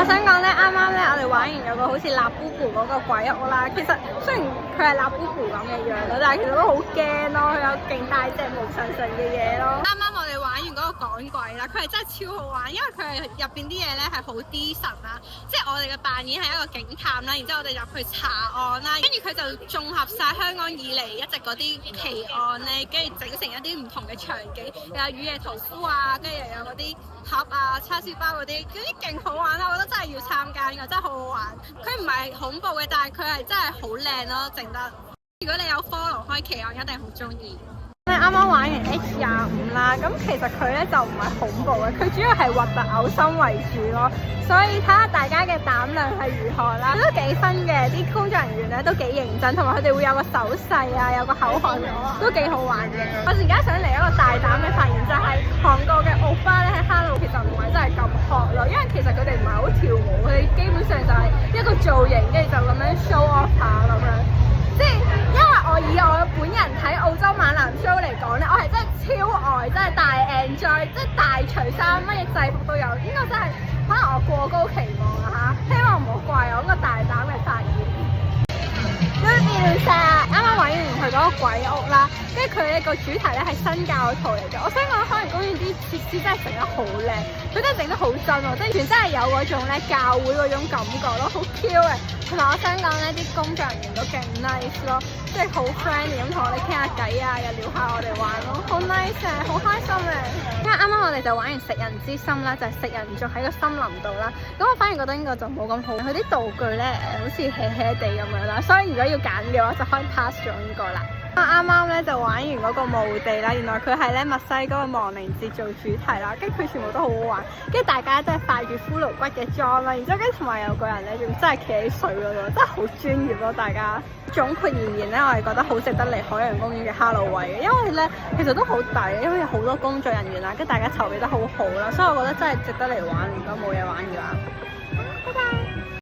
想講咧，啱啱咧我哋玩完有個好似辣布布嗰個鬼屋啦，其實雖然佢係辣布布咁嘅樣咯，但係其實都好驚咯，佢有勁大隻毛神神嘅嘢咯。啱啱我哋玩完嗰個趕鬼啦，佢係真係超好玩，因為佢係入邊啲嘢咧係好 D 神啦，即係我哋嘅扮演係一個警探啦，然之後我哋入去查案啦，跟住佢就綜合晒香港以嚟一直嗰啲奇案咧，跟住整成一啲唔同嘅場景，又有雨夜屠夫啊，跟住又有嗰啲盒啊、叉燒包嗰啲勁好玩啦！我覺得真係要參加，呢個真係好好玩。佢唔係恐怖嘅，但係佢係真係好靚咯，整得。如果你有 follow 開奇案，一定好中意。我哋啱啱玩完 H25啦，咁其實佢咧就唔係恐怖嘅，佢主要係核突嘔心為主咯。所以睇下大家嘅膽量係如何啦，都幾分嘅，啲工作人員咧都幾認真，同埋佢哋會有個手勢啊，有個口號，都幾好玩嘅。我而家想嚟一個大膽嘅發現，就係韓國嘅歐巴咧喺哈囉其實唔係真係咁 hot 咯，因為其實佢哋唔係好跳舞，佢哋基本上就係一個造型，跟住就咁樣 show off 下咁樣。即係因為我以我本人睇澳洲猛男 show 嚟講咧，我係真係超愛，真係大 enjoy，即係大除衫，乜嘢制服都有。呢個真係可能我過高期望啊嚇，希望唔好怪我，一個大膽嘅發現。啱啱玩完佢嗰個鬼屋啦，跟住佢呢個主題咧係新教徒嚟嘅。我想講海洋公園啲設施真係整得好靚，佢真係整得好真喎，即係完全真係有嗰種咧教會嗰種感覺咯，好 Q 嘅。同埋我想講咧，啲工作人員都勁 nice 咯，即係好 friendly 咁同我哋傾下偈啊，又聊下我哋玩咯，好 nice 啊，好開心啊！因為啱啱我哋就玩完食人之心啦，就係食人族喺個森林度啦。咁我反而覺得呢個就冇咁好，佢啲道具咧好似 hea 地咁樣啦，所以如果要揀嘅話，就可以 pass 咗呢個啦。啱啱咧就玩完嗰個墓地啦，原來佢係咧墨西哥嘅亡靈節做主題啦，跟住佢全部都好好玩，跟住大家真係戴住骷髏骨嘅裝啦，然之後跟住同埋有個人咧仲真係企喺水嗰度，真係好專業咯，大家。總括而言咧，我係覺得好值得嚟海洋公園嘅哈囉喂嘅，因為咧其實都好抵，因為有好多工作人員啦，跟住大家籌備得好好啦，所以我覺得真係值得嚟玩。如果冇嘢玩嘅話。